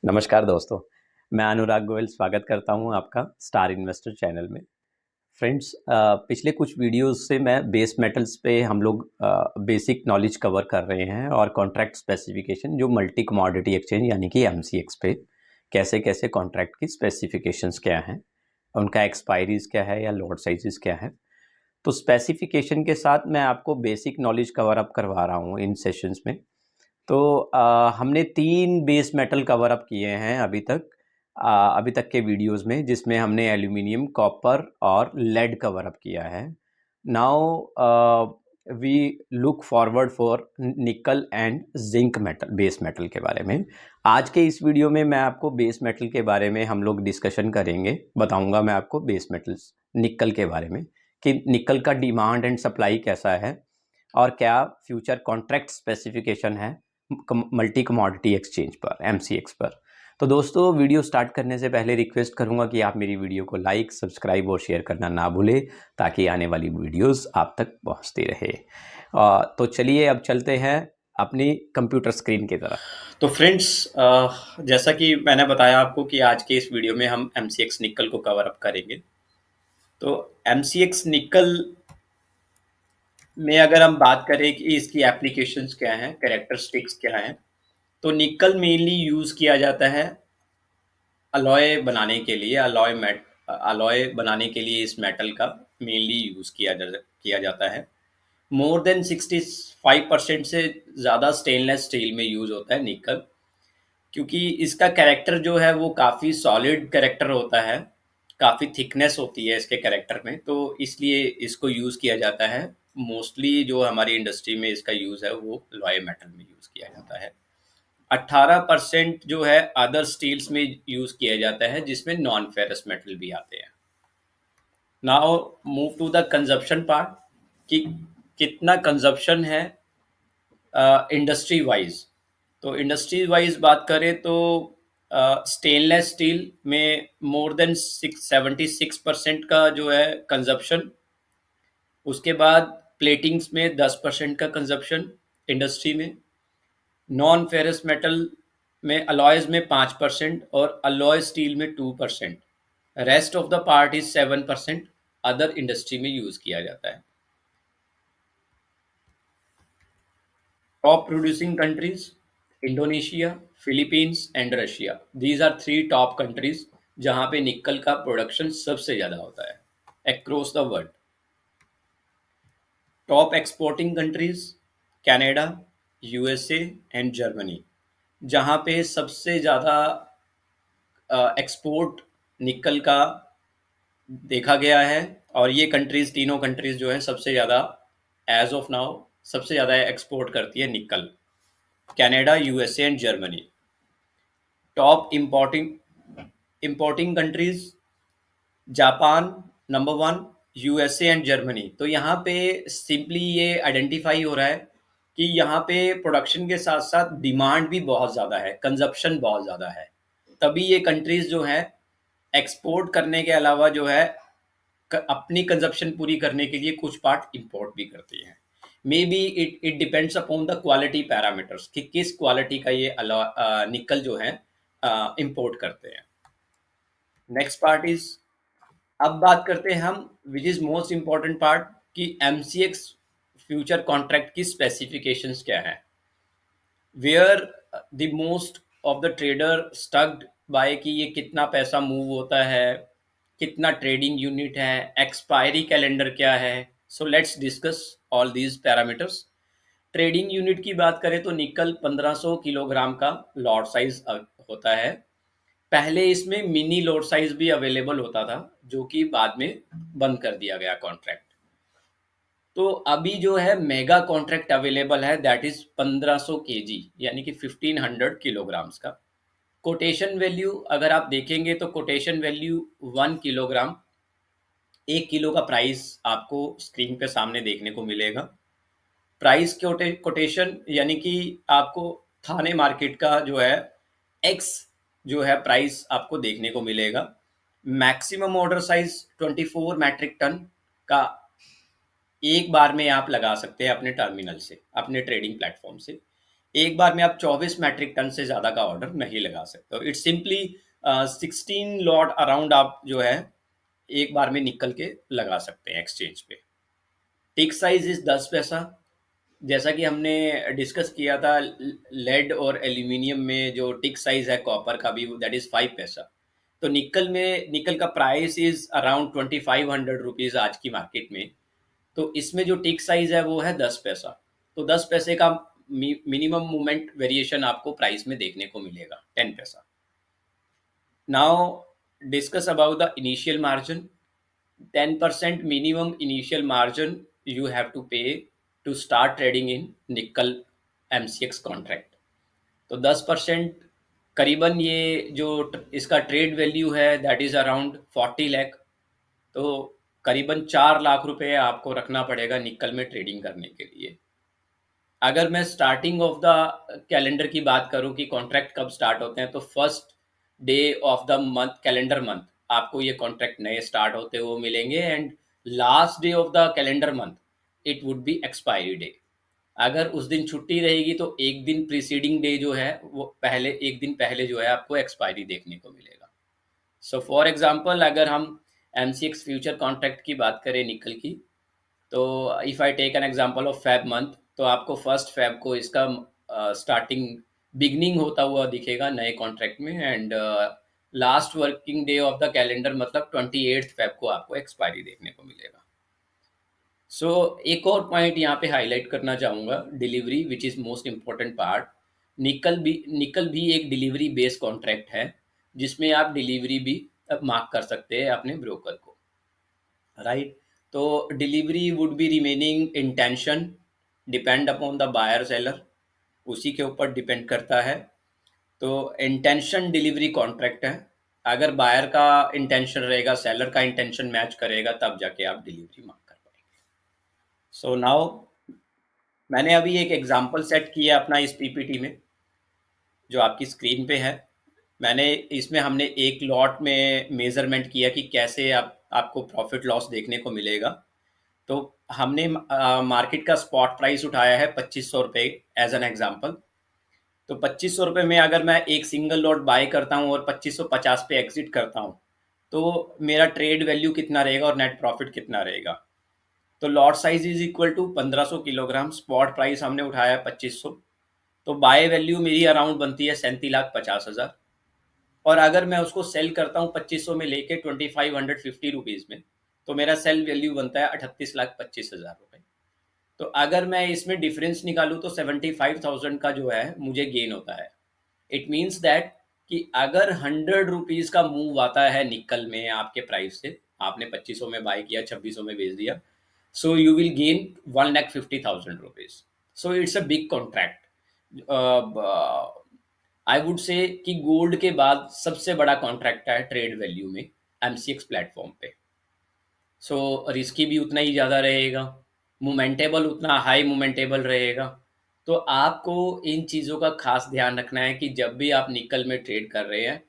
नमस्कार दोस्तों, मैं अनुराग गोयल स्वागत करता हूं आपका स्टार इन्वेस्टर चैनल में। फ्रेंड्स, पिछले कुछ वीडियोस से मैं बेस मेटल्स पे हम लोग बेसिक नॉलेज कवर कर रहे हैं और कॉन्ट्रैक्ट स्पेसिफिकेशन जो मल्टी कमोडिटी एक्सचेंज यानी कि एमसीएक्स पे कैसे कैसे कॉन्ट्रैक्ट की स्पेसिफिकेशंस क्या हैं, उनका एक्सपायरीज क्या है या लॉट साइजेस क्या है। तो स्पेसिफिकेशन के साथ मैं आपको बेसिक नॉलेज कवर अप करवा रहा हूँ इन सेशंस में। तो हमने 3 बेस मेटल कवर अप किए हैं अभी तक के वीडियोस में, जिसमें हमने एल्यूमिनियम, कॉपर और लेड कवर अप किया है। Now we look forward for nickel and zinc metal, base metal के बारे में। आज के इस वीडियो में मैं आपको बेस मेटल के बारे में हम लोग डिस्कशन करेंगे। बताऊंगा मैं आपको बेस मेटल्स निकल के बारे में कि निकल का डिमांड एंड सप्लाई कैसा है और क्या फ्यूचर कॉन्ट्रैक्ट स्पेसिफिकेशन है मल्टी कमोडिटी एक्सचेंज पर, एमसीएक्स पर। तो दोस्तों, वीडियो स्टार्ट करने से पहले रिक्वेस्ट करूंगा कि आप मेरी वीडियो को लाइक, सब्सक्राइब और शेयर करना ना भूलें, ताकि आने वाली वीडियोस आप तक पहुंचती रहे। तो चलिए अब चलते हैं अपनी कंप्यूटर स्क्रीन की तरफ। तो फ्रेंड्स, जैसा कि मैंने बताया आपको कि आज के इस वीडियो में हम एमसीएक्स निकल को कवर अप करेंगे। तो एमसीएक्स निकल में अगर हम बात करें कि इसकी एप्लीकेशंस क्या हैं, कैरेक्टरिस्टिक्स क्या हैं, तो निकल मेनली यूज़ किया जाता है अलॉय बनाने के लिए। अलॉय बनाने के लिए इस मेटल का मेनली यूज़ किया जाता है। मोर देन 65% से ज़्यादा स्टेनलेस स्टील में यूज़ होता है निकल, क्योंकि इसका कैरेक्टर जो है वो काफ़ी सॉलिड कैरेक्टर होता है, काफ़ी थिकनेस होती है इसके कैरेक्टर में, तो इसलिए इसको यूज़ किया जाता है। मोस्टली जो हमारी इंडस्ट्री में इसका यूज़ है वो लॉय मेटल में यूज़ किया जाता है। 18% जो है अदर स्टील्स में यूज़ किया जाता है, जिसमें नॉन फेरस मेटल भी आते हैं। Now move to the consumption part, कि कितना कंजप्शन है इंडस्ट्री वाइज। तो इंडस्ट्री वाइज बात करें तो स्टेनलेस स्टील में मोर देन 76% का जो है कंजप्शन। उसके बाद प्लेटिंग्स में 10% का कंजप्शन इंडस्ट्री में। नॉन फेरस मेटल में अलॉयज में 5% और अलॉय स्टील में 2%। Rest of the part is 7% other industry में यूज किया जाता है। Top producing countries: Indonesia, Philippines and Russia. These are three top countries जहाँ पे निकल का प्रोडक्शन सबसे ज़्यादा होता है across the world. Top exporting countries: Canada, USA and Germany. जहाँ पे सबसे ज़्यादा एक्सपोर्ट निकल का देखा गया है, और ये कंट्रीज, तीनों कंट्रीज जो है सबसे ज़्यादा एज ऑफ नाउ सबसे ज़्यादा एक्सपोर्ट करती है निकल: Canada, USA and Germany. Top importing countries: Japan number 1, USA and Germany. तो यहाँ पे सिंपली ये आइडेंटिफाई हो रहा है कि यहाँ पे प्रोडक्शन के साथ साथ डिमांड भी बहुत ज़्यादा है, कंजप्शन बहुत ज़्यादा है, तभी ये कंट्रीज जो है एक्सपोर्ट करने के अलावा जो है अपनी कंजप्शन पूरी करने के लिए कुछ पार्ट इंपोर्ट भी करती हैं। May be it it depends upon the quality parameters कि किस क्वालिटी का ये निकल जो है इंपोर्ट करते हैं। नेक्स्ट पार्ट इज, अब बात करते हैं हम which is most important part, कि एमसीएक्स फ्यूचर कॉन्ट्रैक्ट की स्पेसिफिकेशंस क्या है। Where the most of the trader stuck by कि ये कितना पैसा मूव होता है, कितना ट्रेडिंग यूनिट है, एक्सपायरी कैलेंडर क्या है। So let's discuss all these parameters. Trading unit की बात करें तो निकल 1500 किलोग्राम का लॉट साइज होता है। पहले इसमें मिनी लॉट साइज भी अवेलेबल होता था, जो कि बाद में बंद कर दिया गया कॉन्ट्रैक्ट। तो अभी जो है मेगा कॉन्ट्रैक्ट अवेलेबल है, दैट इज 1500 केजी, यानी कि 1500 किलोग्राम्स का। कोटेशन वैल्यू अगर आप देखेंगे तो कोटेशन वैल्यू 1 किलोग्राम, 1 किलो का प्राइस आपको स्क्रीन पे सामने देखने को मिलेगा। प्राइस कोटेशन यानी कि आपको थाने मार्केट का जो है एक्स जो है प्राइस आपको देखने को मिलेगा। Maximum order size 24 metric ton का एक बार में आप लगा सकते हैं अपने टर्मिनल से, अपने ट्रेडिंग प्लेटफॉर्म से। एक बार में आप 24 मैट्रिक टन से ज़्यादा का ऑर्डर नहीं लगा सकते हो। इट्स सिंपली 16 लॉट अराउंड आप जो है एक बार में निकल के लगा सकते हैं एक्सचेंज पे। टिक साइज इज 10 पैसा। जैसा कि हमने डिस्कस किया था, लेड और एल्यूमिनियम में जो टिक साइज है कॉपर का भी, दैट इज 5 पैसा। तो निकल में, निकल का प्राइस इज अराउंड 2500 रुपीज आज की मार्केट में। तो इसमें जो टिक साइज है वो है 10 पैसा। तो 10 पैसे का मिनिमम मूवमेंट वेरिएशन आपको प्राइस में देखने को मिलेगा, 10 पैसा। Now discuss about the initial margin. 10% minimum initial margin you have to pay to start trading in nickel MCX contract। तो 10% करीबन ये जो इसका ट्रेड वैल्यू है दैट इज अराउंड 40 लाख। तो करीबन 4 लाख रुपए आपको रखना पड़ेगा निकल में ट्रेडिंग करने के लिए। अगर मैं स्टार्टिंग ऑफ द कैलेंडर की बात करूं कि कॉन्ट्रैक्ट कब स्टार्ट होते हैं, तो first day of the month, calendar month, आपको ये कॉन्ट्रैक्ट नए स्टार्ट होते हुए मिलेंगे। And last day of the calendar month it would be expiry day. अगर उस दिन छुट्टी रहेगी तो एक दिन प्रीसीडिंग डे जो है वो पहले, एक दिन पहले जो है आपको एक्सपायरी देखने को मिलेगा। सो फॉर एग्जांपल अगर हम MCX फ्यूचर कॉन्ट्रैक्ट की बात करें निकल की, तो if I take an example of Feb month, तो आपको फर्स्ट फेब को इसका स्टार्टिंग बिगनिंग होता हुआ दिखेगा नए कॉन्ट्रैक्ट में। And last working day of the calendar मतलब 28 फेब को आपको एक्सपायरी देखने को मिलेगा। सो एक और पॉइंट यहाँ पे हाईलाइट करना चाहूँगा, delivery which is most important part. निकल भी एक डिलीवरी बेस्ड कॉन्ट्रैक्ट है, जिसमें आप डिलीवरी भी मार्क कर सकते हैं अपने ब्रोकर को, राइट। तो delivery would be remaining intention, depend upon the buyer seller, उसी के ऊपर डिपेंड करता है। तो इंटेंशन डिलीवरी कॉन्ट्रैक्ट है। अगर बायर का इंटेंशन रहेगा, सेलर का इंटेंशन मैच करेगा, तब जाके आप डिलीवरी मांग कर पाएंगे। सो नाउ मैंने अभी एक एग्जांपल सेट किया अपना इस पीपीटी में, जो आपकी स्क्रीन पे है। मैंने इसमें हमने एक लॉट में मेजरमेंट किया कि कैसे आपको प्रॉफिट लॉस देखने को मिलेगा। तो हमने मार्केट का स्पॉट प्राइस उठाया है 2500 रुपये एज एन एग्जाम्पल। तो 2500 रुपये में अगर मैं एक सिंगल लॉट बाय करता हूँ और 2550 पे एग्जिट करता हूँ, तो मेरा ट्रेड वैल्यू कितना रहेगा और नेट प्रॉफिट कितना रहेगा। तो lot size is equal to 1500 kilogram, spot price हमने उठाया है 2500। तो बाय वैल्यू मेरी अराउंड बनती है 37,50,000। और अगर मैं उसको सेल करता हूँ 2500 में लेके 2550 रुपीज़ में, तो मेरा सेल वैल्यू बनता है 38,25,000 रुपये। तो अगर मैं इसमें डिफरेंस निकालूं तो 75,000 का जो है मुझे गेन होता है। इट मीन्स दैट कि अगर 100 रुपीज़ का मूव आता है निकल में आपके प्राइस से, आपने 2500 में बाय किया, 2600 में बेच दिया, so you will gain 1,50,000 rupees. So it's a big contract. I would say कि गोल्ड के बाद सबसे बड़ा कॉन्ट्रैक्ट है ट्रेड वैल्यू में MCX प्लेटफॉर्म पे। सो रिस्की भी उतना ही ज़्यादा रहेगा, मोमेंटेबल उतना हाई मोमेंटेबल रहेगा। तो आपको इन चीज़ों का खास ध्यान रखना है कि जब भी आप निकल में ट्रेड कर रहे हैं,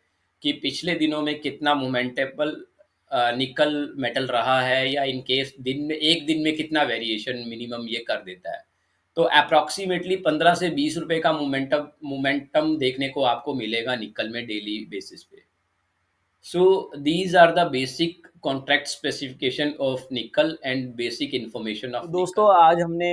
कि पिछले दिनों में कितना मोमेंटेबल निकल मेटल रहा है, या इन केस दिन में, एक दिन में कितना वेरिएशन मिनिमम ये कर देता है। तो अप्रॉक्सीमेटली 15 से 20 रुपए का मोमेंटम देखने को आपको मिलेगा निकल में डेली बेसिस पे। So these are the basic contract specification of nickel and basic information तो of दोस्तों nickel। आज हमने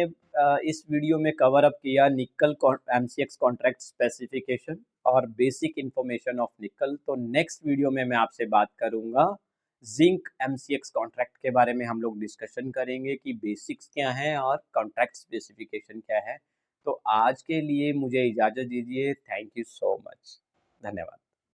इस वीडियो में कवर अप किया निकल MCX कॉन्ट्रैक्ट स्पेसिफिकेशन और बेसिक इंफॉर्मेशन ऑफ निकल। तो नेक्स्ट वीडियो में मैं आपसे बात करूंगा जिंक MCX कॉन्ट्रैक्ट के बारे में। हम लोग डिस्कशन करेंगे कि बेसिक्स क्या हैं और कॉन्ट्रैक्ट स्पेसिफिकेशन क्या है। तो आज के लिए मुझे इजाज़त दीजिए। Thank you so much. धन्यवाद।